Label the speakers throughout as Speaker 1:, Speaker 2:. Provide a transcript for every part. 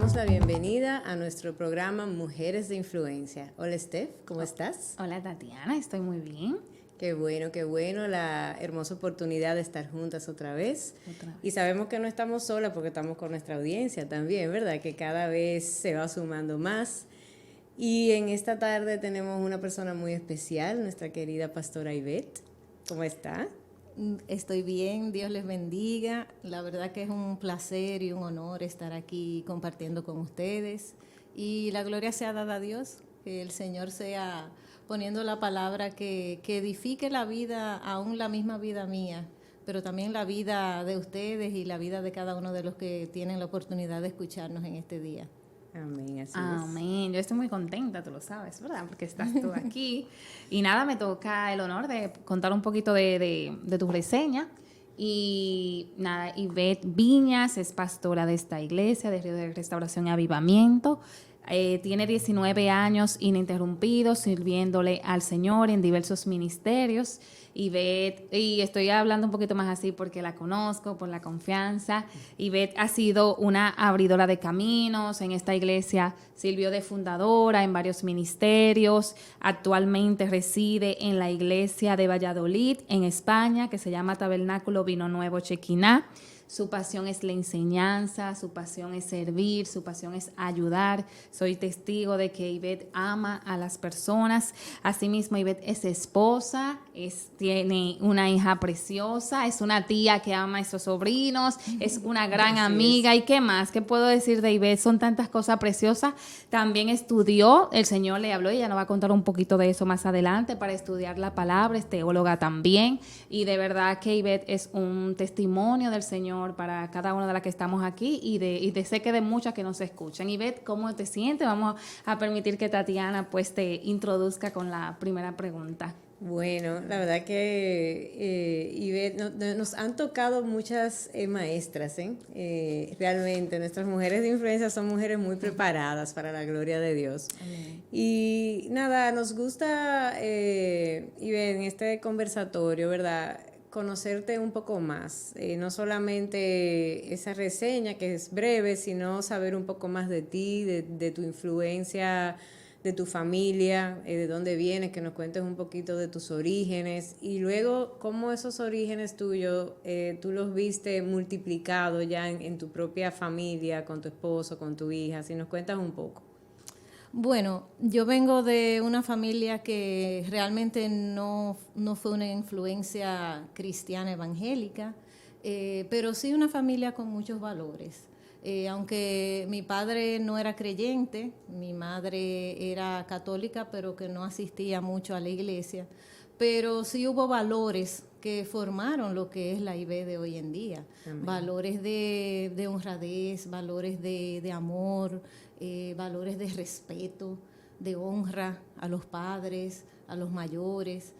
Speaker 1: damos la bienvenida a nuestro programa Mujeres de Influencia. Hola Steph, ¿cómo estás?
Speaker 2: Hola Tatiana, estoy muy bien.
Speaker 1: Qué bueno, la hermosa oportunidad de estar juntas otra vez. Y sabemos que no estamos solas porque estamos con nuestra audiencia también, ¿verdad? Que cada vez se va sumando más. Y en esta tarde tenemos una persona muy especial, nuestra querida pastora Ivette. ¿Cómo está?
Speaker 3: Estoy bien, Dios les bendiga. La verdad que es un placer y un honor estar aquí compartiendo con ustedes. Y la gloria sea dada a Dios, que el Señor sea poniendo la palabra que edifique la vida, aún la misma vida mía, pero también la vida de ustedes y la vida de cada uno de los que tienen la oportunidad de escucharnos en este día.
Speaker 1: Amén, así es.
Speaker 2: Amén. Yo estoy muy contenta, tú lo sabes, ¿verdad? Porque estás tú aquí. Y nada, me toca el honor de contar un poquito de tu reseña. Y nada, Ivette Viñas es pastora de esta iglesia, de Río de Restauración y Avivamiento. Tiene 19 años ininterrumpidos sirviéndole al Señor en diversos ministerios. Y estoy hablando un poquito más así porque la conozco, por la confianza. Ivette ha sido una abridora de caminos en esta iglesia, sirvió de fundadora en varios ministerios. Actualmente reside en la iglesia de Valladolid, en España, que se llama Tabernáculo Vino Nuevo Chequiná. Su pasión es la enseñanza, su pasión es servir, su pasión es ayudar. Soy testigo de que Ivette ama a las personas. Asimismo, Ivette es esposa, tiene una hija preciosa, es una tía que ama a esos sobrinos, es una gran amiga. ¿Y qué más? ¿Qué puedo decir de Ivette? Son tantas cosas preciosas. También estudió, el Señor le habló, y ella nos va a contar un poquito de eso más adelante, para estudiar la palabra, es teóloga también. Y de verdad que Ivette es un testimonio del Señor para cada una de las que estamos aquí y sé que de muchas que nos escuchan. Ivette, ¿cómo te sientes? Vamos a permitir que Tatiana pues te introduzca con la primera pregunta.
Speaker 1: Bueno, la verdad que Ivette, nos han tocado muchas maestras, realmente nuestras mujeres de influencia son mujeres muy preparadas para la gloria de Dios. Amén. Y nada, nos gusta, Ivette, en este conversatorio, ¿verdad?, conocerte un poco más, no solamente esa reseña que es breve, sino saber un poco más de ti, de tu influencia, de tu familia, de dónde vienes, que nos cuentes un poquito de tus orígenes y luego cómo esos orígenes tuyos tú los viste multiplicados ya en tu propia familia, con tu esposo, con tu hija, si nos cuentas un poco.
Speaker 3: Bueno, yo vengo de una familia que realmente no fue una influencia cristiana evangélica, pero sí una familia con muchos valores. Aunque mi padre no era creyente, mi madre era católica, pero que no asistía mucho a la iglesia, pero sí hubo valores que formaron lo que es la IB de hoy en día. Amén. Valores de honradez, valores de amor, valores de respeto, de honra a los padres, a los mayores,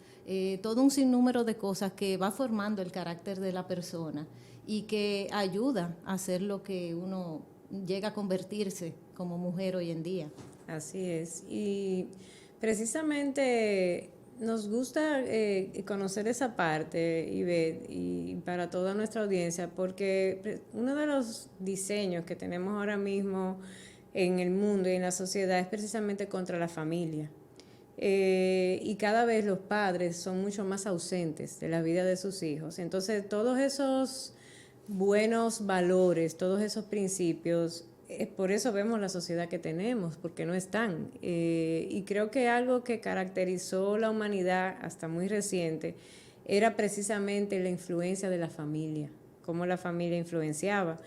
Speaker 3: todo un sinnúmero de cosas que va formando el carácter de la persona y que ayuda a hacer lo que uno llega a convertirse como mujer hoy en día.
Speaker 1: Así es, y precisamente nos gusta conocer esa parte, Ivette, y para toda nuestra audiencia, porque uno de los diseños que tenemos ahora mismo en el mundo y en la sociedad es precisamente contra la familia. Y cada vez los padres son mucho más ausentes de la vida de sus hijos. Entonces, todos esos buenos valores, todos esos principios, por eso vemos la sociedad que tenemos, porque no están. Y creo que algo que caracterizó la humanidad hasta muy reciente era precisamente la influencia de la familia, cómo la familia influenciaba.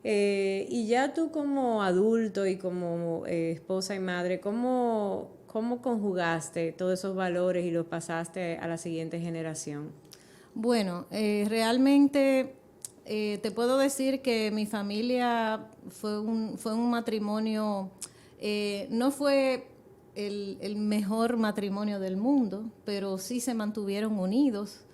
Speaker 1: Y ya tú como adulto y como esposa y madre, ¿cómo conjugaste todos esos valores y los pasaste a la siguiente generación?
Speaker 3: Bueno, realmente te puedo decir que mi familia fue un matrimonio, no fue el mejor matrimonio del mundo, pero sí se mantuvieron unidos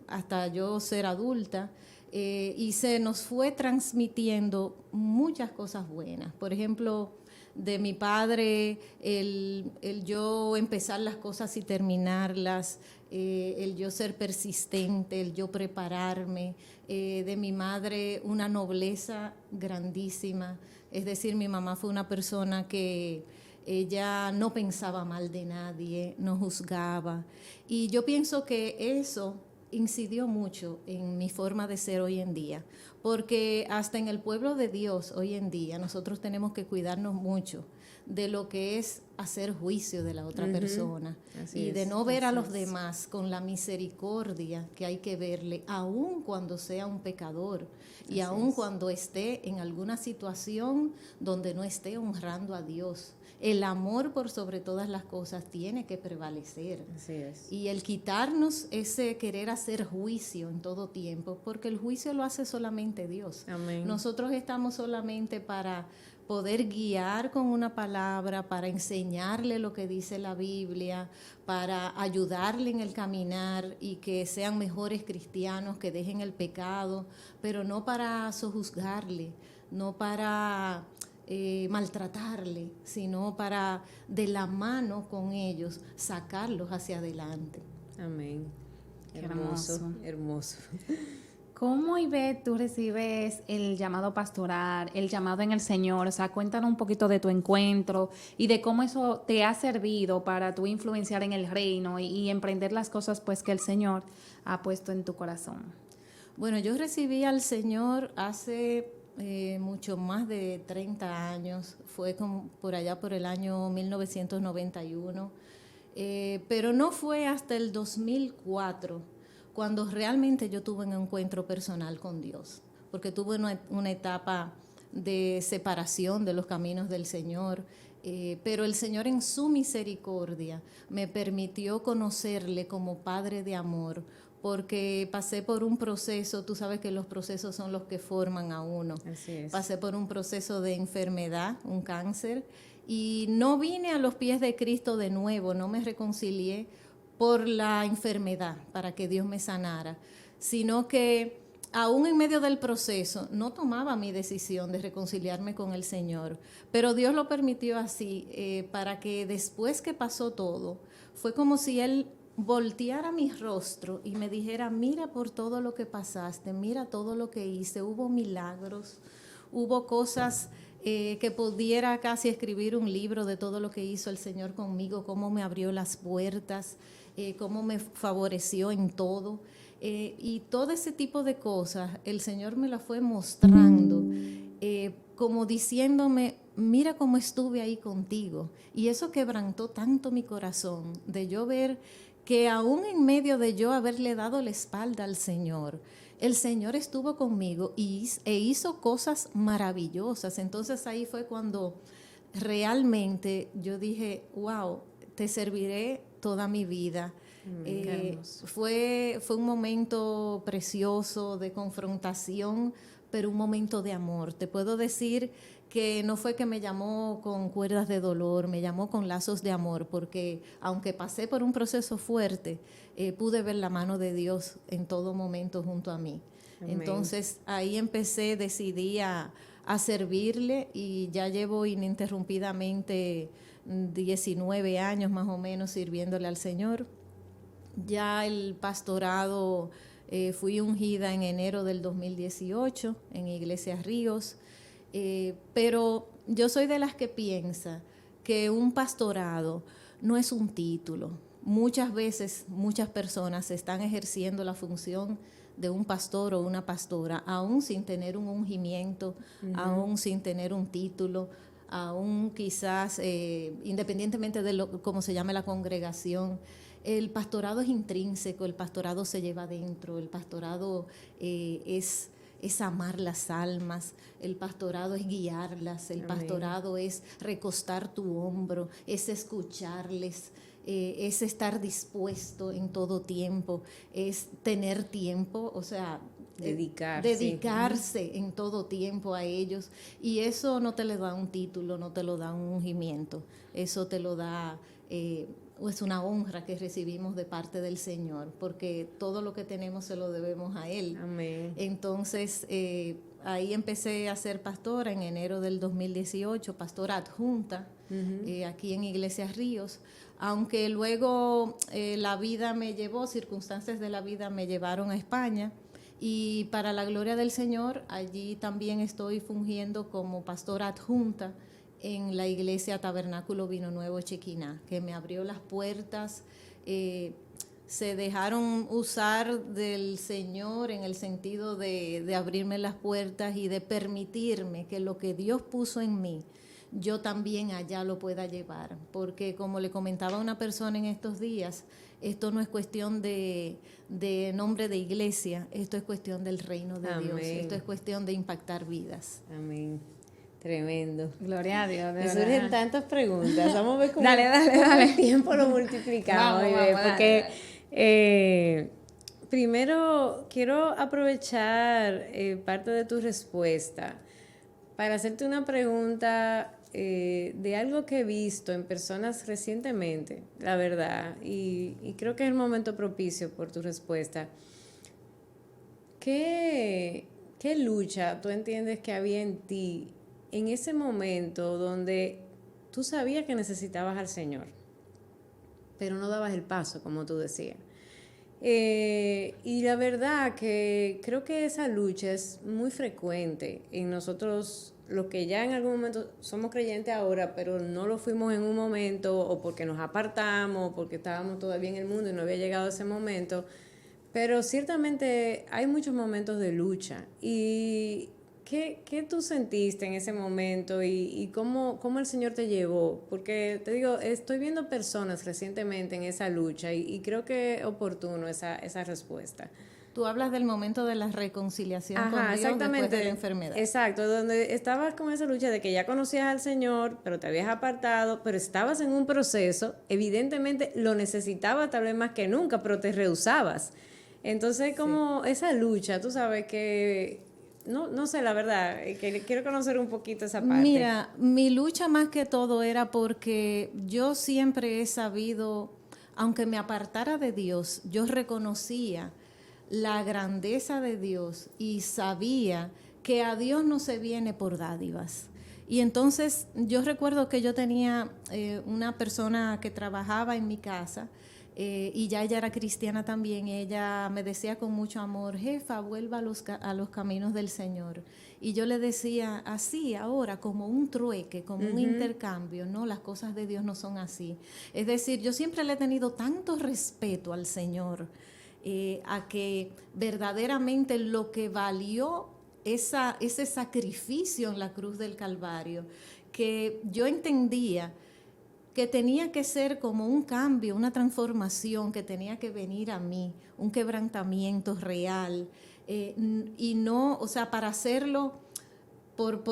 Speaker 3: hasta yo ser adulta. Y se nos fue transmitiendo muchas cosas buenas. Por ejemplo, de mi padre, el yo empezar las cosas y terminarlas, el yo ser persistente, el yo prepararme, de mi madre una nobleza grandísima, es decir, mi mamá fue una persona que ella no pensaba mal de nadie, no juzgaba, y yo pienso que eso incidió mucho en mi forma de ser hoy en día, porque hasta en el pueblo de Dios hoy en día nosotros tenemos que cuidarnos mucho de lo que es hacer juicio de la otra persona y de no ver a los demás con la misericordia que hay que verle, aun cuando sea un pecador y aun cuando esté en alguna situación donde no esté honrando a Dios. El amor por sobre todas las cosas tiene que prevalecer.
Speaker 1: Así es.
Speaker 3: Y el quitarnos ese querer hacer juicio en todo tiempo, porque el juicio lo hace solamente Dios.
Speaker 1: Amén.
Speaker 3: Nosotros estamos solamente para poder guiar con una palabra, para enseñarle lo que dice la Biblia, para ayudarle en el caminar y que sean mejores cristianos, que dejen el pecado, pero no para sojuzgarle, no para maltratarle, sino para de la mano con ellos sacarlos hacia adelante.
Speaker 1: Amén.
Speaker 2: Qué
Speaker 1: Hermoso, hermoso.
Speaker 2: ¿Cómo, Ivette, tú recibes el llamado pastoral, el llamado en el Señor? O sea, cuéntanos un poquito de tu encuentro y de cómo eso te ha servido para tú influenciar en el reino y emprender las cosas pues que el Señor ha puesto en tu corazón.
Speaker 3: Bueno, yo recibí al Señor hace mucho más de 30 años, fue como por allá por el año 1991, pero no fue hasta el 2004 cuando realmente yo tuve un encuentro personal con Dios, porque tuve una etapa de separación de los caminos del Señor, pero el Señor en su misericordia me permitió conocerle como Padre de amor, porque pasé por un proceso, tú sabes que los procesos son los que forman a uno.
Speaker 1: Así es.
Speaker 3: Pasé por un proceso de enfermedad, un cáncer, y no vine a los pies de Cristo de nuevo, no me reconcilié por la enfermedad para que Dios me sanara, sino que aún en medio del proceso no tomaba mi decisión de reconciliarme con el Señor, pero Dios lo permitió así para que después que pasó todo, fue como si Él volteara mi rostro y me dijera, mira por todo lo que pasaste, mira todo lo que hice, hubo milagros, hubo cosas que pudiera casi escribir un libro de todo lo que hizo el Señor conmigo, cómo me abrió las puertas, cómo me favoreció en todo. Y todo ese tipo de cosas, el Señor me la fue mostrando, como diciéndome, mira cómo estuve ahí contigo. Y eso quebrantó tanto mi corazón, de yo ver que aún en medio de yo haberle dado la espalda al Señor, el Señor estuvo conmigo e hizo cosas maravillosas. Entonces ahí fue cuando realmente yo dije, wow, te serviré toda mi vida. Fue un momento precioso de confrontación, pero un momento de amor. Te puedo decir que no fue que me llamó con cuerdas de dolor, me llamó con lazos de amor, porque aunque pasé por un proceso fuerte, pude ver la mano de Dios en todo momento junto a mí. Amén. Entonces ahí decidí a servirle y ya llevo ininterrumpidamente 19 años más o menos sirviéndole al Señor. Ya el pastorado, fui ungida en enero del 2018 en Iglesia Ríos, pero yo soy de las que piensa que un pastorado no es un título. Muchas veces muchas personas están ejerciendo la función de un pastor o una pastora, aún sin tener un ungimiento, aún sin tener un título, aún quizás independientemente de cómo se llame la congregación. El pastorado es intrínseco, el pastorado se lleva adentro, el pastorado es amar las almas, el pastorado es guiarlas, el pastorado es recostar tu hombro, es escucharles, es estar dispuesto en todo tiempo, es tener tiempo, o sea, dedicarse en todo tiempo a ellos, y eso no te le da un título, no te lo da un ungimiento, eso te lo da es una honra que recibimos de parte del Señor, porque todo lo que tenemos se lo debemos a Él.
Speaker 1: Amén.
Speaker 3: Entonces, ahí empecé a ser pastora en enero del 2018, pastora adjunta, aquí en Iglesia Ríos, aunque luego la vida me llevó, circunstancias de la vida me llevaron a España, y para la gloria del Señor, allí también estoy fungiendo como pastora adjunta en la iglesia Tabernáculo Vino Nuevo Chequiná, que me abrió las puertas. Se dejaron usar del Señor en el sentido de abrirme las puertas y de permitirme que lo que Dios puso en mí, yo también allá lo pueda llevar. Porque como le comentaba a una persona en estos días, esto no es cuestión de nombre de iglesia, esto es cuestión del reino de
Speaker 1: Amén.
Speaker 3: Dios, esto es cuestión de impactar vidas.
Speaker 1: Amén. Tremendo.
Speaker 2: Gloria a Dios, de
Speaker 1: Me
Speaker 2: verdad.
Speaker 1: surgen tantas preguntas. Vamos a ver cómo,
Speaker 2: Dale, dale,
Speaker 1: cómo
Speaker 2: dale.
Speaker 1: el tiempo lo multiplicamos.
Speaker 2: Vamos,
Speaker 1: Ibe,
Speaker 2: vamos,
Speaker 1: porque
Speaker 2: dale.
Speaker 1: primero quiero aprovechar parte de tu respuesta para hacerte una pregunta de algo que he visto en personas recientemente, la verdad, y creo que es el momento propicio por tu respuesta. ¿Qué lucha tú entiendes que había en ti en ese momento donde tú sabías que necesitabas al Señor, pero no dabas el paso, como tú decías? Y la verdad que creo que esa lucha es muy frecuente en nosotros, los que ya en algún momento somos creyentes ahora, pero no lo fuimos en un momento, o porque nos apartamos, o porque estábamos todavía en el mundo y no había llegado ese momento. Pero ciertamente hay muchos momentos de lucha. ¿Y qué tú sentiste en ese momento y cómo el Señor te llevó? Porque te digo, estoy viendo personas recientemente en esa lucha y creo que es oportuno esa respuesta.
Speaker 3: Tú hablas del momento de la reconciliación con Dios
Speaker 1: exactamente.
Speaker 3: después de la enfermedad.
Speaker 1: Exacto, donde estabas con esa lucha de que ya conocías al Señor, pero te habías apartado, pero estabas en un proceso, evidentemente lo necesitabas tal vez más que nunca, pero te rehusabas. Entonces, como esa lucha, tú sabes que, no sé, la verdad, que quiero conocer un poquito esa parte.
Speaker 3: Mira, mi lucha más que todo era porque yo siempre he sabido, aunque me apartara de Dios, yo reconocía la grandeza de Dios y sabía que a Dios no se viene por dádivas. Y entonces yo recuerdo que yo tenía una persona que trabajaba en mi casa, y ya ella era cristiana también. Ella me decía con mucho amor: jefa, vuelva a los caminos del Señor. Y yo le decía así ahora, como un trueque, como un intercambio. No, las cosas de Dios no son así. Es decir, yo siempre le he tenido tanto respeto al Señor, a que verdaderamente lo que valió ese sacrificio en la cruz del Calvario, que yo entendía que tenía que ser como un cambio, una transformación que tenía que venir a mí, un quebrantamiento real, y no, o sea, para hacerlo por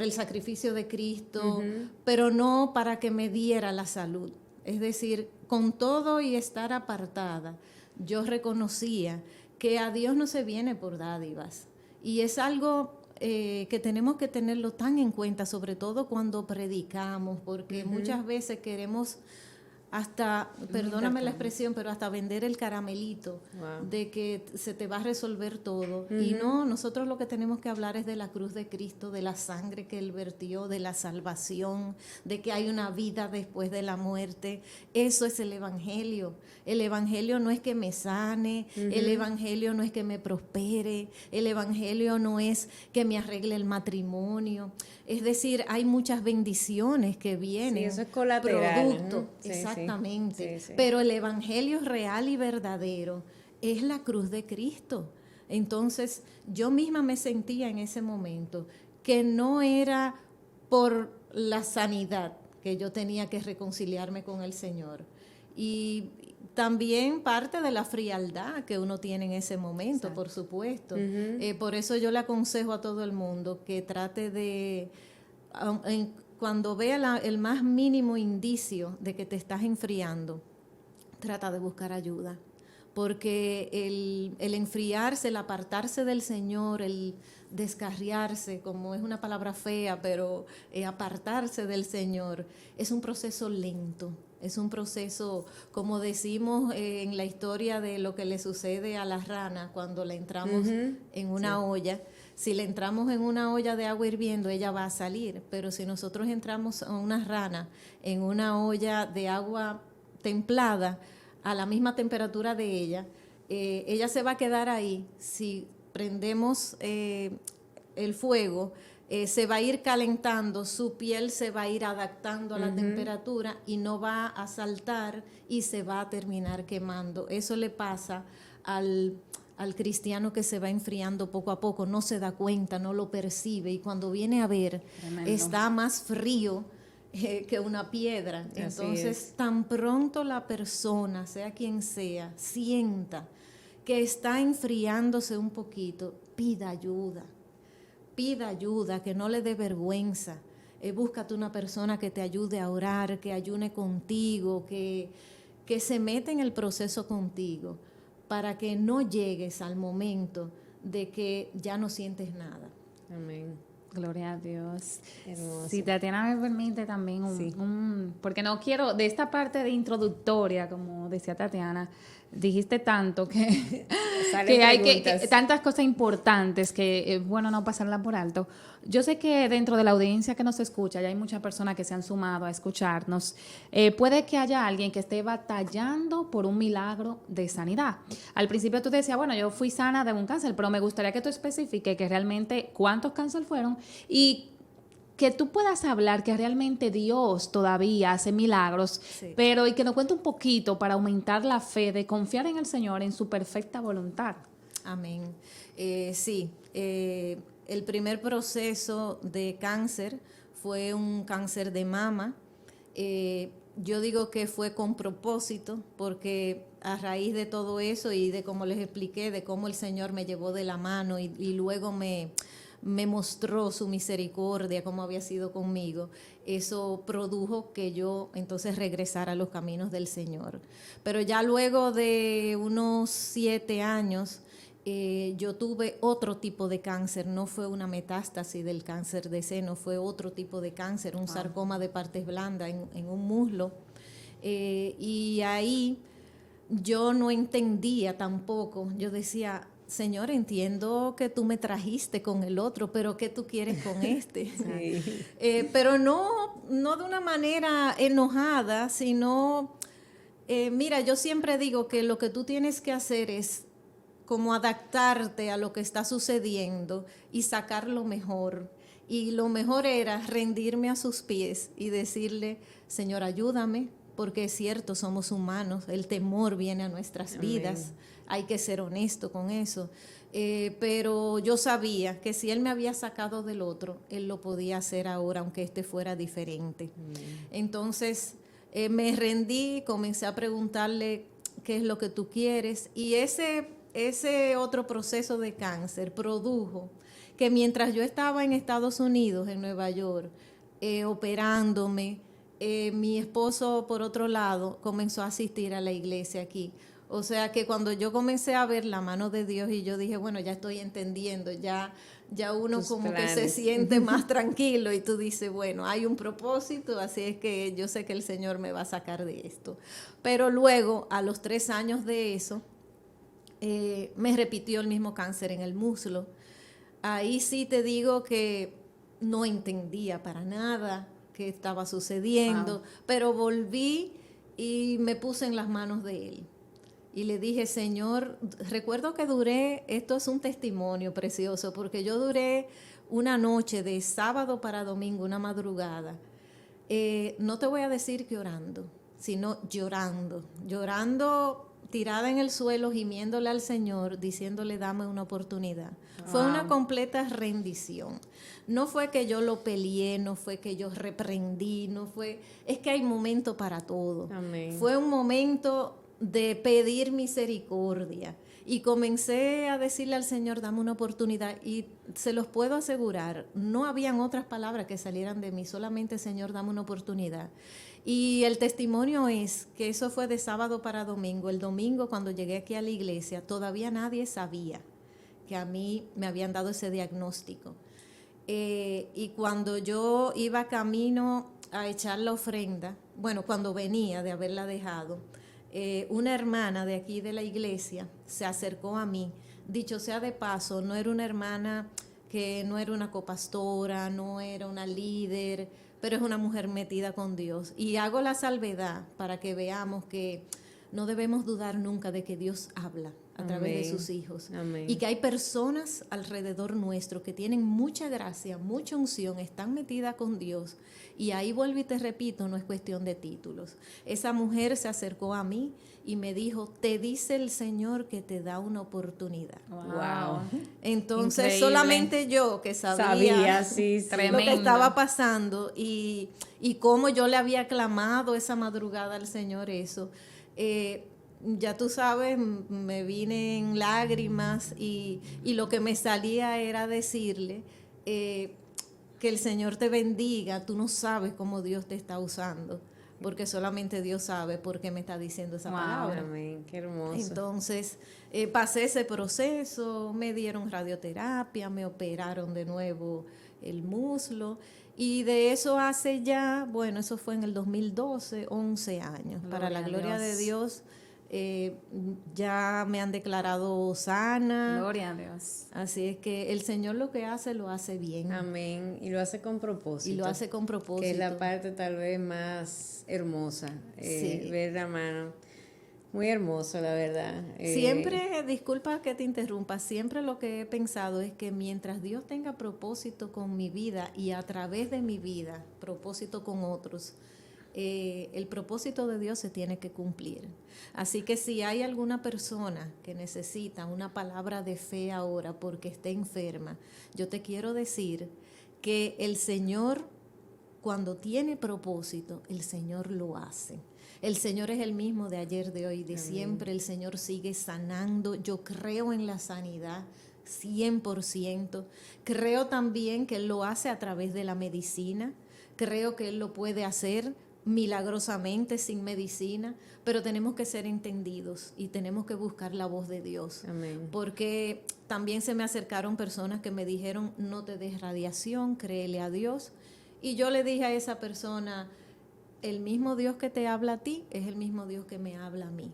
Speaker 3: el sacrificio de Cristo, pero no para que me diera la salud. Es decir, con todo y estar apartada, yo reconocía que a Dios no se viene por dádivas, y es algo que tenemos que tenerlo tan en cuenta, sobre todo cuando predicamos, porque muchas veces queremos hasta, perdóname la expresión, pero hasta vender el caramelito de que se te va a resolver todo. Y no, nosotros lo que tenemos que hablar es de la cruz de Cristo, de la sangre que Él vertió, de la salvación, de que hay una vida después de la muerte. Eso es el Evangelio. El Evangelio no es que me sane, el Evangelio no es que me prospere, el Evangelio no es que me arregle el matrimonio. Es decir, hay muchas bendiciones que vienen.
Speaker 1: Sí, eso es colateral.
Speaker 3: Producto,
Speaker 1: Sí,
Speaker 3: exactamente.
Speaker 1: sí.
Speaker 3: Pero el Evangelio real y verdadero es la cruz de Cristo. Entonces, yo misma me sentía en ese momento que no era por la sanidad que yo tenía que reconciliarme con el Señor. Y también parte de la frialdad que uno tiene en ese momento, por supuesto. Por eso yo le aconsejo a todo el mundo que trate de, cuando vea el más mínimo indicio de que te estás enfriando, trata de buscar ayuda. Porque el enfriarse, el apartarse del Señor, el descarriarse, como es una palabra fea, pero apartarse del Señor, es un proceso lento. Es un proceso, como decimos en la historia de lo que le sucede a la rana cuando la entramos en una olla. Si le entramos en una olla de agua hirviendo, ella va a salir, pero si nosotros entramos a una rana en una olla de agua templada, a la misma temperatura de ella se va a quedar ahí. Si prendemos el fuego, se va a ir calentando, su piel se va a ir adaptando a la temperatura y no va a saltar y se va a terminar quemando. Eso le pasa al cristiano que se va enfriando poco a poco, no se da cuenta, no lo percibe y cuando viene a ver, tremendo, está más frío que una piedra. Entonces, tan pronto la persona, sea quien sea, sienta que está enfriándose un poquito, pida ayuda, que no le dé vergüenza. Búscate una persona que te ayude a orar, que ayune contigo, que se meta en el proceso contigo, para que no llegues al momento de que ya no sientes nada.
Speaker 1: Amén.
Speaker 2: Gloria a Dios.
Speaker 1: Hermoso.
Speaker 2: Si Tatiana me permite también porque no quiero, de esta parte de introductoria, como decía Tatiana, dijiste tanto que hay tantas cosas importantes que es bueno no pasarlas por alto. Yo sé que dentro de la audiencia que nos escucha, ya hay muchas personas que se han sumado a escucharnos. Puede que haya alguien que esté batallando por un milagro de sanidad. Al principio tú decías, bueno, yo fui sana de un cáncer, pero me gustaría que tú especifiques que realmente cuántos cánceres fueron y que tú puedas hablar que realmente Dios todavía hace milagros, sí, pero y que nos cuente un poquito para aumentar la fe de confiar en el Señor en su perfecta voluntad.
Speaker 3: Amén. Sí, el primer proceso de cáncer fue un cáncer de mama. Yo digo que fue con propósito, porque a raíz de todo eso y de como les expliqué, de cómo el Señor me llevó de la mano y luego me mostró su misericordia, cómo había sido conmigo, eso produjo que yo entonces regresara a los caminos del Señor. Pero ya luego de unos 7 años, yo tuve otro tipo de cáncer, no fue una metástasis del cáncer de seno, fue otro tipo de cáncer, un sarcoma de partes blandas en un muslo. Y ahí yo no entendía tampoco, yo decía, Señor, entiendo que tú me trajiste con el otro, pero ¿qué tú quieres con este? Sí. Pero no de una manera enojada, sino, mira, yo siempre digo que lo que tú tienes que hacer es como adaptarte a lo que está sucediendo y sacar lo mejor. Y lo mejor era rendirme a sus pies y decirle, Señor, ayúdame, porque es cierto, somos humanos, el temor viene a nuestras vidas. Amén. Hay que ser honesto con eso. Pero yo sabía que si Él me había sacado del otro, Él lo podía hacer ahora, aunque este fuera diferente. Entonces, me rendí, comencé a preguntarle qué es lo que tú quieres. Y ese otro proceso de cáncer produjo que mientras yo estaba en Estados Unidos, en Nueva York, operándome, mi esposo, por otro lado, comenzó a asistir a la iglesia aquí. O sea que cuando yo comencé a ver la mano de Dios y yo dije, bueno, ya estoy entendiendo, ya uno tus como planes. Que se siente más tranquilo y tú dices, bueno, hay un propósito, así es que yo sé que el Señor me va a sacar de esto. Pero luego, a los 3 años de eso, me repitió el mismo cáncer en el muslo. Ahí sí te digo que no entendía para nada qué estaba sucediendo, pero volví y me puse en las manos de Él. Y le dije, Señor, recuerdo que esto es un testimonio precioso, porque yo duré una noche de sábado para domingo, una madrugada. No te voy a decir que orando, sino llorando tirada en el suelo, gimiéndole al Señor, diciéndole, dame una oportunidad. Wow. Fue una completa rendición. No fue que yo lo peleé, no fue que yo reprendí, es que hay momento para todo. Amén. Fue un momento de pedir misericordia y comencé a decirle al Señor, dame una oportunidad, y se los puedo asegurar, no habían otras palabras que salieran de mí, solamente Señor, dame una oportunidad. Y el testimonio es que eso fue de sábado para domingo. El domingo, cuando llegué aquí a la iglesia, todavía nadie sabía que a mí me habían dado ese diagnóstico. Y cuando yo iba camino a echar la ofrenda, bueno, cuando venía de haberla dejado, una hermana de aquí de la iglesia se acercó a mí. Dicho sea de paso, no era una hermana que no era una copastora, no era una líder, pero es una mujer metida con Dios. Y hago la salvedad para que veamos que no debemos dudar nunca de que Dios habla a través de sus hijos.
Speaker 1: Amén.
Speaker 3: Y que hay personas alrededor nuestro que tienen mucha gracia, mucha unción, están metidas con Dios. Y ahí vuelvo y te repito, no es cuestión de títulos. Esa mujer se acercó a mí y me dijo, te dice el Señor que te da una oportunidad.
Speaker 1: Wow.
Speaker 3: Entonces,
Speaker 2: Increíble.
Speaker 3: solamente yo que sabía
Speaker 1: Sí, sí.
Speaker 3: lo
Speaker 2: Tremendo.
Speaker 3: que estaba pasando y cómo yo le había clamado esa madrugada al Señor eso. Ya tú sabes, me vine en lágrimas y lo que me salía era decirle que el Señor te bendiga. Tú no sabes cómo Dios te está usando, porque solamente Dios sabe por qué me está diciendo esa palabra.
Speaker 1: Amén, qué hermoso.
Speaker 3: Entonces, pasé ese proceso, me dieron radioterapia, me operaron de nuevo el muslo, y de eso hace ya, bueno, eso fue en el 2012, 11 años. Para la gloria de Dios, ya me han declarado sana.
Speaker 2: Gloria a Dios.
Speaker 3: Así es que el Señor lo que hace, lo hace bien.
Speaker 1: Amén. Y lo hace con propósito.
Speaker 3: Y lo hace con propósito.
Speaker 1: Que es la parte tal vez más hermosa.
Speaker 3: Sí.
Speaker 1: Ver la mano. Muy hermoso, la verdad.
Speaker 3: Siempre, disculpa que te interrumpa, siempre lo que he pensado es que mientras Dios tenga propósito con mi vida y a través de mi vida, propósito con otros, el propósito de Dios se tiene que cumplir. Así que si hay alguna persona que necesita una palabra de fe ahora porque esté enferma, yo te quiero decir que el Señor, cuando tiene propósito, el Señor lo hace. El Señor es el mismo de ayer, de hoy, de siempre. El Señor sigue sanando. Yo creo en la sanidad 100%. Creo también que Él lo hace a través de la medicina. Creo que Él lo puede hacer milagrosamente sin medicina, pero tenemos que ser entendidos y tenemos que buscar la voz de Dios.
Speaker 1: Amén.
Speaker 3: Porque también se me acercaron personas que me dijeron, no te des radiación, créele a Dios. Y yo le dije a esa persona, el mismo Dios que te habla a ti es el mismo Dios que me habla a mí.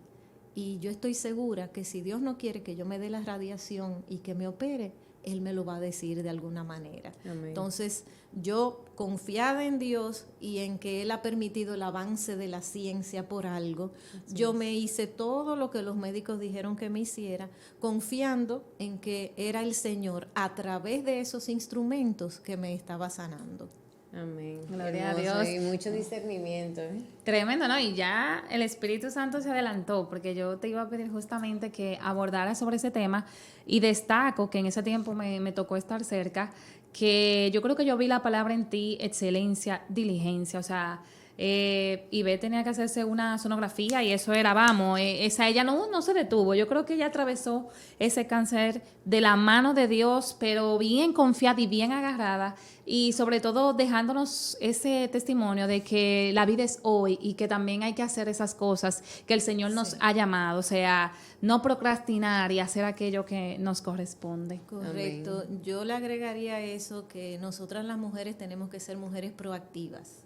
Speaker 3: Y yo estoy segura que si Dios no quiere que yo me dé la radiación y que me opere, Él me lo va a decir de alguna manera.
Speaker 1: Amén.
Speaker 3: Entonces, yo confiada en Dios y en que Él ha permitido el avance de la ciencia por algo, yo me hice todo lo que los médicos dijeron que me hiciera, confiando en que era el Señor a través de esos instrumentos que me estaba sanando.
Speaker 1: Amén.
Speaker 2: Gloria a
Speaker 1: Hermoso.
Speaker 2: Dios.
Speaker 1: Y mucho discernimiento.
Speaker 2: Tremendo, ¿no? Y ya el Espíritu Santo se adelantó, porque yo te iba a pedir justamente que abordaras sobre ese tema, y destaco que en ese tiempo me tocó estar cerca, que yo creo que yo vi la palabra en ti, excelencia, diligencia, o sea, Ivette tenía que hacerse una sonografía y eso era, vamos, ella no se detuvo. Yo creo que ella atravesó ese cáncer de la mano de Dios, pero bien confiada y bien agarrada, y sobre todo dejándonos ese testimonio de que la vida es hoy y que también hay que hacer esas cosas que el Señor nos ha llamado, o sea, no procrastinar y hacer aquello que nos corresponde.
Speaker 3: Correcto. Yo le agregaría eso, que nosotras las mujeres tenemos que ser mujeres proactivas.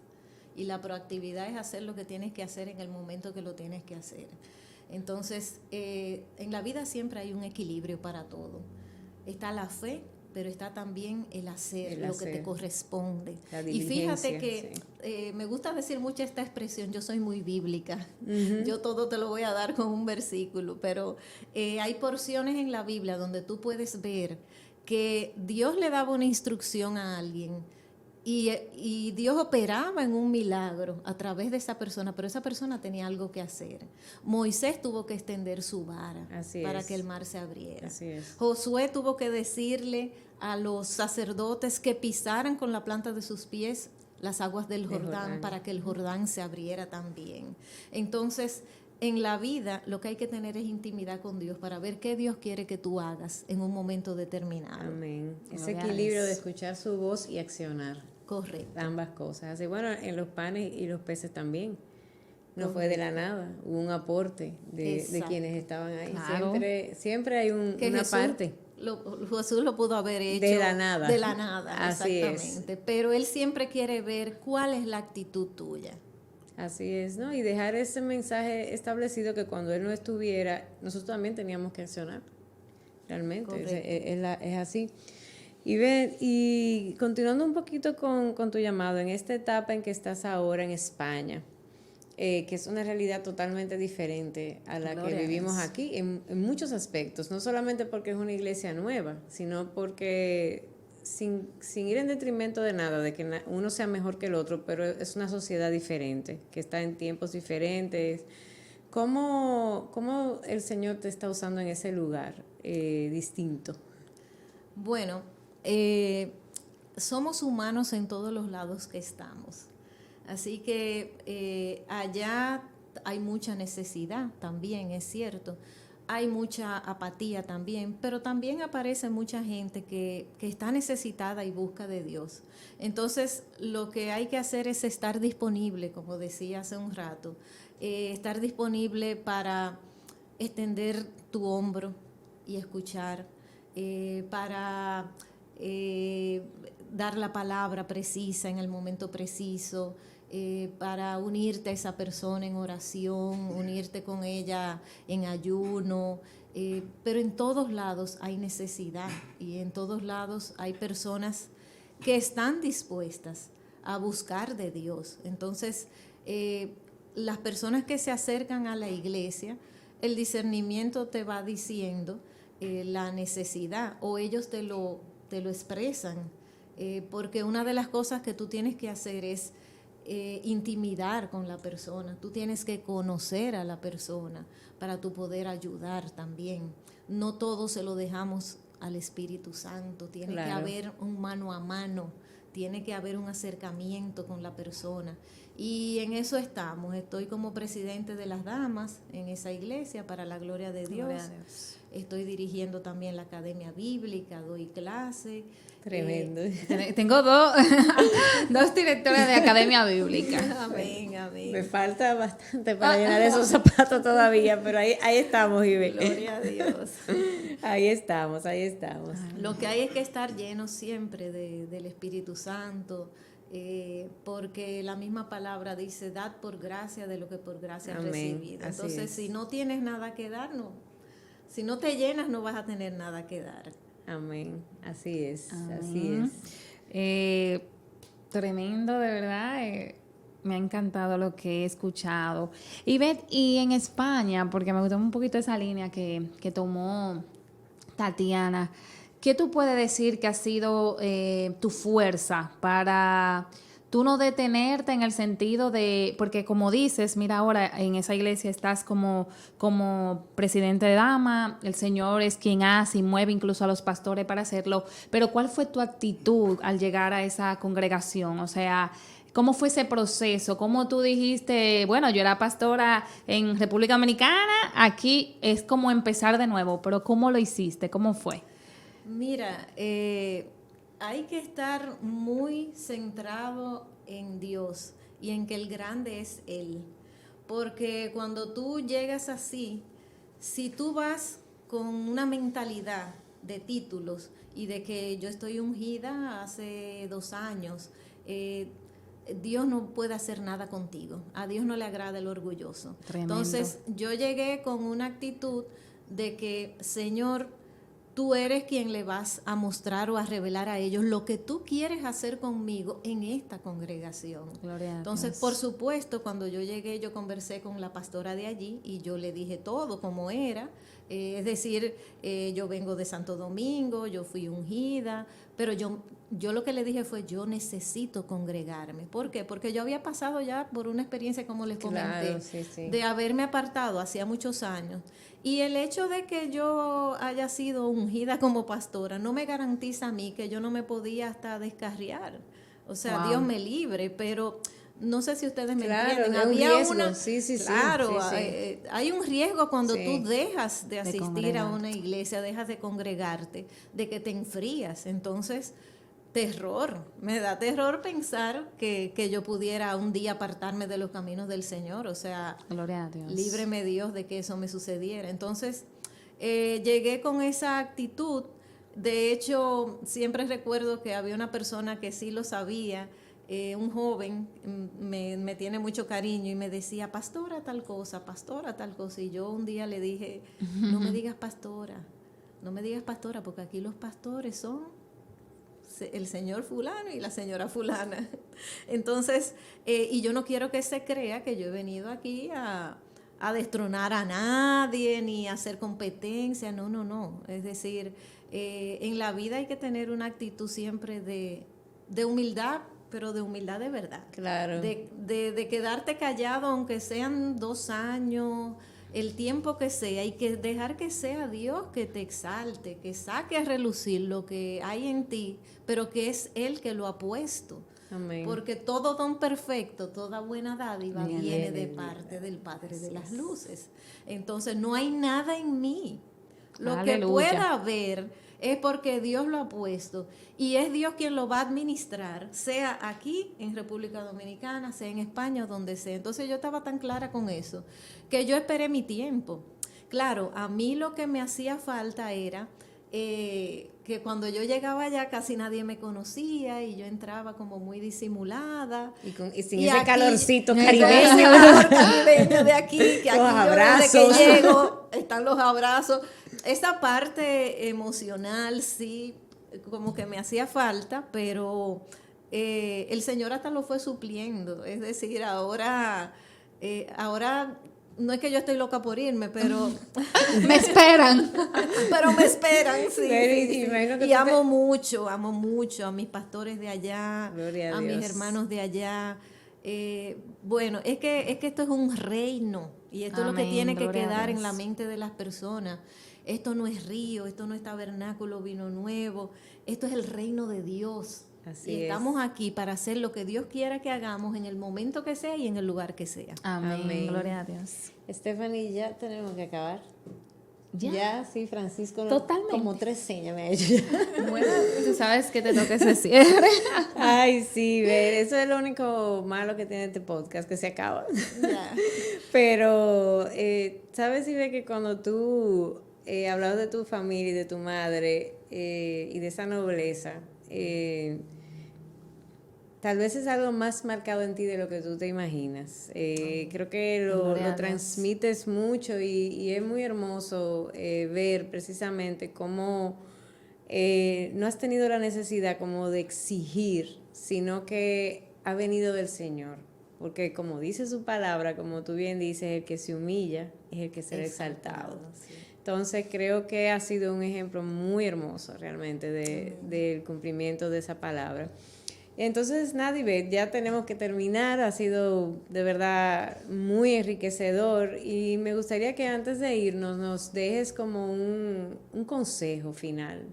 Speaker 3: Y la proactividad es hacer lo que tienes que hacer en el momento que lo tienes que hacer. Entonces, en la vida siempre hay un equilibrio para todo. Está la fe, pero está también el hacer lo que te corresponde. Y fíjate que me gusta decir mucho esta expresión, yo soy muy bíblica. Yo todo te lo voy a dar con un versículo, pero hay porciones en la Biblia donde tú puedes ver que Dios le daba una instrucción a alguien, y Dios operaba en un milagro a través de esa persona, pero esa persona tenía algo que hacer. Moisés tuvo que extender su vara para que el mar se abriera.
Speaker 1: Así es.
Speaker 3: Josué tuvo que decirle a los sacerdotes que pisaran con la planta de sus pies las aguas del Jordán para que el Jordán se abriera también. Entonces, en la vida lo que hay que tener es intimidad con Dios para ver qué Dios quiere que tú hagas en un momento determinado.
Speaker 1: Amén. Ese equilibrio de escuchar su voz y accionar.
Speaker 3: Correcto.
Speaker 1: Ambas cosas. Así, bueno, en los panes y los peces también. No fue de la nada, hubo un aporte de quienes estaban ahí.
Speaker 2: Claro.
Speaker 1: Siempre hay una
Speaker 3: Jesús,
Speaker 1: parte.
Speaker 3: Jesús lo pudo haber hecho
Speaker 1: de la nada.
Speaker 3: De la nada,
Speaker 1: Así
Speaker 3: exactamente. Pero Él siempre quiere ver cuál es la actitud tuya.
Speaker 1: Así es, ¿no? Y dejar ese mensaje establecido que cuando Él no estuviera, nosotros también teníamos que accionar. Realmente, es así. Y continuando un poquito con tu llamado, en esta etapa en que estás ahora en España, que es una realidad totalmente diferente a la que vivimos aquí en muchos aspectos, no solamente porque es una iglesia nueva, sino porque sin ir en detrimento de nada, de que uno sea mejor que el otro, pero es una sociedad diferente, que está en tiempos diferentes. ¿Cómo el Señor te está usando en ese lugar distinto?
Speaker 3: Bueno, somos humanos en todos los lados que estamos. Así que allá hay mucha necesidad también, es cierto. Hay mucha apatía también, pero también aparece mucha gente que está necesitada y busca de Dios. Entonces, lo que hay que hacer es estar disponible, como decía hace un rato, estar disponible para extender tu hombro y escuchar, para dar la palabra precisa en el momento preciso, para unirte a esa persona en oración, unirte con ella en ayuno, pero en todos lados hay necesidad y en todos lados hay personas que están dispuestas a buscar de Dios. Entonces, las personas que se acercan a la iglesia, el discernimiento te va diciendo la necesidad, o ellos te lo expresan, porque una de las cosas que tú tienes que hacer es intimidar con la persona. Tú tienes que conocer a la persona para tú poder ayudar también. No todo se lo dejamos al Espíritu Santo. Tiene que haber un mano a mano, tiene que haber un acercamiento con la persona. Y en eso estamos. Estoy como presidente de las damas en esa iglesia, para la gloria de Dios.
Speaker 2: Gloria a Dios.
Speaker 3: Estoy dirigiendo también la academia bíblica, doy clase.
Speaker 1: Tremendo.
Speaker 2: Tengo dos directores de academia bíblica.
Speaker 3: Amén, amén.
Speaker 1: Me falta bastante para llenar esos zapatos todavía, pero ahí estamos, Ibe.
Speaker 3: Gloria a Dios.
Speaker 1: Ahí estamos.
Speaker 3: Lo que hay es que estar llenos siempre del Espíritu Santo, porque la misma palabra dice, dad por gracia de lo que por gracia has recibido. Entonces, si no tienes nada que dar, si no te llenas, no vas a tener nada que dar.
Speaker 1: Amén, así es,
Speaker 2: Amén.
Speaker 1: así es.
Speaker 2: Tremendo, de verdad. Me ha encantado lo que he escuchado. Y en España, porque me gustó un poquito esa línea que tomó Tatiana, ¿qué tú puedes decir que ha sido tu fuerza para tú no detenerte en el sentido de, porque como dices, mira, ahora en esa iglesia estás como presidente de dama, el Señor es quien hace y mueve incluso a los pastores para hacerlo, pero ¿cuál fue tu actitud al llegar a esa congregación? O sea, ¿cómo fue ese proceso? ¿Cómo tú dijiste, bueno, yo era pastora en República Dominicana, aquí es como empezar de nuevo, pero ¿cómo lo hiciste? ¿Cómo fue?
Speaker 3: Mira, hay que estar muy centrado en Dios y en que el grande es Él. Porque cuando tú llegas así, si tú vas con una mentalidad de títulos y de que yo estoy ungida hace 2 años, Dios no puede hacer nada contigo. A Dios no le agrada el orgulloso.
Speaker 2: Tremendo.
Speaker 3: Entonces yo llegué con una actitud de que, Señor, tú eres quien le vas a mostrar o a revelar a ellos lo que tú quieres hacer conmigo en esta congregación.
Speaker 2: Gloria a
Speaker 3: Entonces,
Speaker 2: Dios.
Speaker 3: por supuesto, cuando yo llegué, yo conversé con la pastora de allí y yo le dije todo como era. Es decir, yo vengo de Santo Domingo, yo fui ungida, pero yo lo que le dije fue, yo necesito congregarme. ¿Por qué? Porque yo había pasado ya por una experiencia, como les comenté, de haberme apartado hacía muchos años. Y el hecho de que yo haya sido ungida como pastora no me garantiza a mí que yo no me podía hasta descarriar. O sea,
Speaker 2: Wow.
Speaker 3: Dios me libre, pero no sé si ustedes me
Speaker 1: Claro,
Speaker 3: entienden.
Speaker 1: es un
Speaker 3: Había
Speaker 1: riesgo,
Speaker 3: una,
Speaker 1: sí.
Speaker 3: claro,
Speaker 1: Sí.
Speaker 3: hay un riesgo cuando
Speaker 1: Sí.
Speaker 3: tú dejas de asistir a
Speaker 2: congregarte.
Speaker 3: una iglesia, dejas de congregarte, de que te enfrías. Entonces, terror, me da terror pensar que yo pudiera un día apartarme de los caminos del Señor. O sea,
Speaker 2: Gloria a Dios.
Speaker 3: líbreme Dios de que eso me sucediera. Entonces, llegué con esa actitud, De hecho, siempre recuerdo que había una persona que sí lo sabía, un joven, me tiene mucho cariño y me decía, pastora tal cosa, y yo un día le dije, no me digas pastora, porque aquí los pastores son el señor fulano y la señora fulana. Entonces, y yo no quiero que se crea que yo he venido aquí a destronar a nadie ni a hacer competencia, no. Es decir, en la vida hay que tener una actitud siempre de humildad, pero de humildad de verdad.
Speaker 1: Claro.
Speaker 3: De quedarte callado, aunque sean 2 años, el tiempo que sea, y que dejar que sea Dios que te exalte, que saque a relucir lo que hay en ti, pero que es Él que lo ha puesto.
Speaker 1: Amén.
Speaker 3: Porque todo don perfecto, toda buena dádiva viene de
Speaker 1: Dios.
Speaker 3: parte del Padre de las luces. Entonces no hay nada en mí. Lo que
Speaker 2: Aleluya.
Speaker 3: pueda haber es porque Dios lo ha puesto y es Dios quien lo va a administrar, sea aquí en República Dominicana, sea en España o donde sea. Entonces yo estaba tan clara con eso que yo esperé mi tiempo. Claro, a mí lo que me hacía falta era que cuando yo llegaba allá casi nadie me conocía y yo entraba como muy disimulada.
Speaker 1: Y sin
Speaker 3: Y
Speaker 1: ese
Speaker 3: aquí,
Speaker 1: calorcito
Speaker 3: ese
Speaker 1: caribeño.
Speaker 3: calor caribeño de aquí, que aquí
Speaker 1: Los
Speaker 3: yo
Speaker 1: abrazos.
Speaker 3: desde que llego están los abrazos. Esa parte emocional sí, como que me hacía falta, pero el Señor hasta lo fue supliendo. Es decir, ahora no es que yo estoy loca por irme, pero
Speaker 2: Me esperan.
Speaker 3: pero me esperan, sí.
Speaker 1: Pero,
Speaker 3: sí, sí.
Speaker 1: imagino que
Speaker 3: Y
Speaker 1: tú
Speaker 3: amo mucho a mis pastores de allá,
Speaker 1: Gloria a
Speaker 3: mis
Speaker 1: Dios.
Speaker 3: hermanos de allá. Bueno, es que esto es un reino y esto es lo que
Speaker 2: Amén,
Speaker 3: tiene que
Speaker 2: gloria a
Speaker 3: quedar en
Speaker 2: Dios.
Speaker 3: la mente de las personas. Esto no es río, esto no es tabernáculo, vino nuevo, esto es el reino de Dios.
Speaker 1: Así
Speaker 3: y
Speaker 1: es.
Speaker 3: estamos aquí para hacer lo que Dios quiera que hagamos en el momento que sea y en el lugar que sea.
Speaker 2: Amén.
Speaker 1: Amén.
Speaker 2: Gloria a Dios.
Speaker 1: Stephanie, ya tenemos que acabar.
Speaker 2: Ya.
Speaker 1: Sí, Francisco.
Speaker 2: Totalmente.
Speaker 1: Como 3 señas me ha hecho ya.
Speaker 2: Bueno, tú sabes que te toca ese cierre.
Speaker 1: Ay, sí, ver, eso es lo único malo que tiene este podcast, que se acaba.
Speaker 3: Ya.
Speaker 1: Pero, ¿sabes, Ibe, que cuando tú hablabas de tu familia y de tu madre y de esa nobleza, tal vez es algo más marcado en ti de lo que tú te imaginas. Creo que
Speaker 2: Gloria a
Speaker 1: lo
Speaker 2: Dios.
Speaker 1: transmites mucho y es muy hermoso ver precisamente cómo no has tenido la necesidad como de exigir, sino que ha venido del Señor. Porque como dice su palabra, como tú bien dices, el que se humilla es el que será exaltado.
Speaker 3: Sí.
Speaker 1: Entonces creo que ha sido un ejemplo muy hermoso realmente del cumplimiento de esa palabra. Entonces, Nadibet, ya tenemos que terminar, ha sido de verdad muy enriquecedor y me gustaría que antes de irnos nos dejes como un consejo final,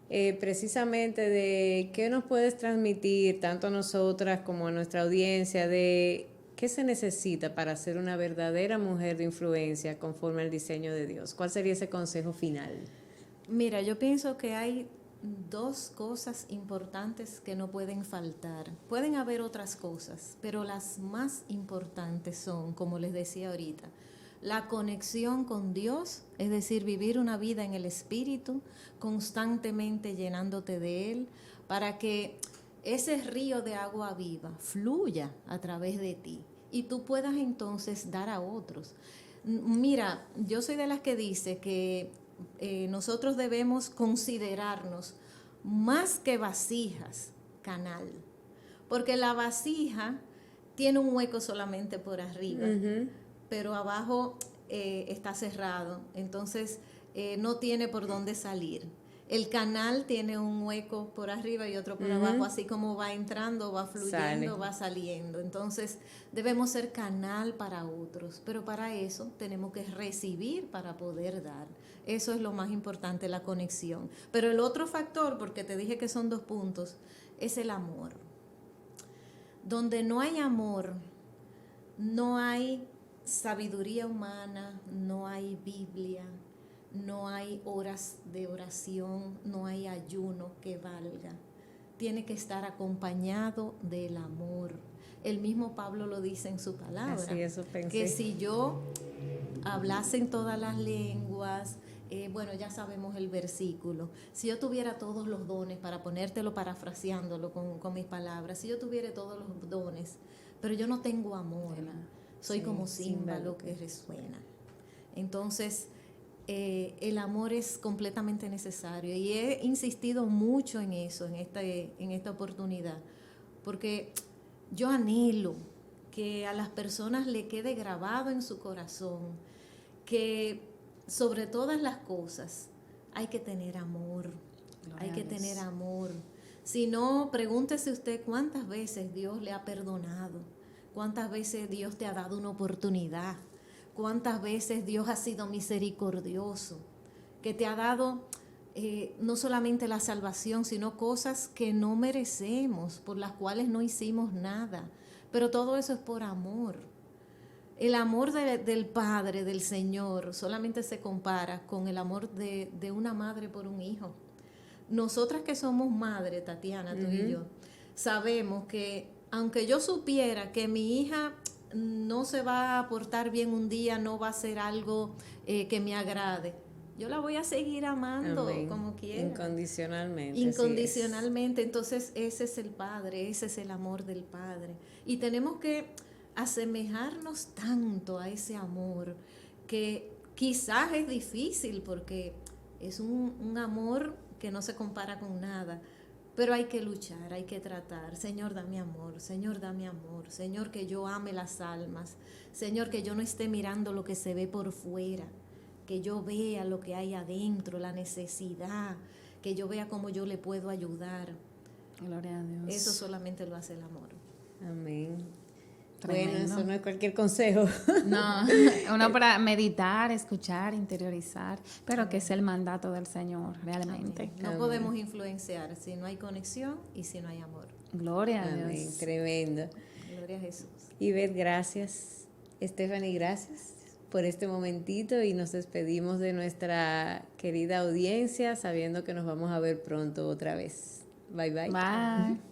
Speaker 1: precisamente de qué nos puedes transmitir tanto a nosotras como a nuestra audiencia, de qué se necesita para ser una verdadera mujer de influencia conforme al diseño de Dios. ¿Cuál sería ese consejo final?
Speaker 3: Mira, yo pienso que hay 2 cosas importantes que no pueden faltar. Pueden haber otras cosas, pero las más importantes son, como les decía ahorita, la conexión con Dios, es decir, vivir una vida en el Espíritu, constantemente llenándote de Él, para que ese río de agua viva fluya a través de ti y tú puedas entonces dar a otros. Mira, yo soy de las que dice que nosotros debemos considerarnos más que vasijas, canal, porque la vasija tiene un hueco solamente por arriba, pero abajo está cerrado, entonces no tiene por dónde salir. El canal tiene un hueco por arriba y otro por abajo, así como va entrando, va fluyendo, va saliendo. Entonces debemos ser canal para otros, pero para eso tenemos que recibir para poder dar. Eso es lo más importante, la conexión. Pero el otro factor, porque te dije que son 2 puntos, es el amor. Donde no hay amor, no hay sabiduría humana, no hay Biblia, no hay horas de oración, no hay ayuno que valga. Tiene que estar acompañado del amor. El mismo Pablo lo dice en su palabra.
Speaker 1: Así, eso pensé.
Speaker 3: Que si yo hablase en todas las lenguas, bueno, ya sabemos el versículo. Si yo tuviera todos los dones, para ponértelo parafraseándolo con mis palabras, si yo tuviera todos los dones, pero yo no tengo amor, soy
Speaker 1: Sí,
Speaker 3: como
Speaker 1: címbalo
Speaker 3: címbalo que resuena. Entonces, el amor es completamente necesario y he insistido mucho en eso, en esta oportunidad, porque yo anhelo que a las personas le quede grabado en su corazón que sobre todas las cosas hay que tener amor, hay que tener amor. Si no, pregúntese usted cuántas veces Dios le ha perdonado, cuántas veces Dios te ha dado una oportunidad, cuántas veces Dios ha sido misericordioso, que te ha dado no solamente la salvación, sino cosas que no merecemos, por las cuales no hicimos nada. Pero todo eso es por amor. El amor del Padre, del Señor, solamente se compara con el amor de una madre por un hijo. Nosotras que somos madres, Tatiana, tú y yo, sabemos que aunque yo supiera que mi hija no se va a portar bien un día, no va a hacer algo que me agrade, yo la voy a seguir amando. Amén. Como quiera.
Speaker 1: Incondicionalmente.
Speaker 3: Incondicionalmente. Entonces ese es el Padre, ese es el amor del Padre. Y tenemos que asemejarnos tanto a ese amor que quizás es difícil porque es un amor que no se compara con nada, pero hay que luchar, hay que tratar. Señor, dame amor, Señor, dame amor, Señor, que yo ame las almas, Señor, que yo no esté mirando lo que se ve por fuera, que yo vea lo que hay adentro, la necesidad, que yo vea cómo yo le puedo ayudar.
Speaker 2: Gloria a Dios.
Speaker 3: Eso solamente lo hace el amor.
Speaker 1: Amén.
Speaker 2: Tremendo.
Speaker 1: Bueno, eso no es cualquier consejo.
Speaker 2: No, uno para meditar, escuchar, interiorizar, pero que es el mandato del Señor, realmente.
Speaker 3: Amén. No podemos influenciar si no hay conexión y si no hay amor.
Speaker 2: Gloria a
Speaker 1: Amén.
Speaker 2: Dios.
Speaker 1: Tremendo.
Speaker 3: Gloria a Jesús.
Speaker 1: Ivette, gracias. Stephanie, gracias por este momentito y nos despedimos de nuestra querida audiencia sabiendo que nos vamos a ver pronto otra vez. Bye, bye.
Speaker 2: Bye.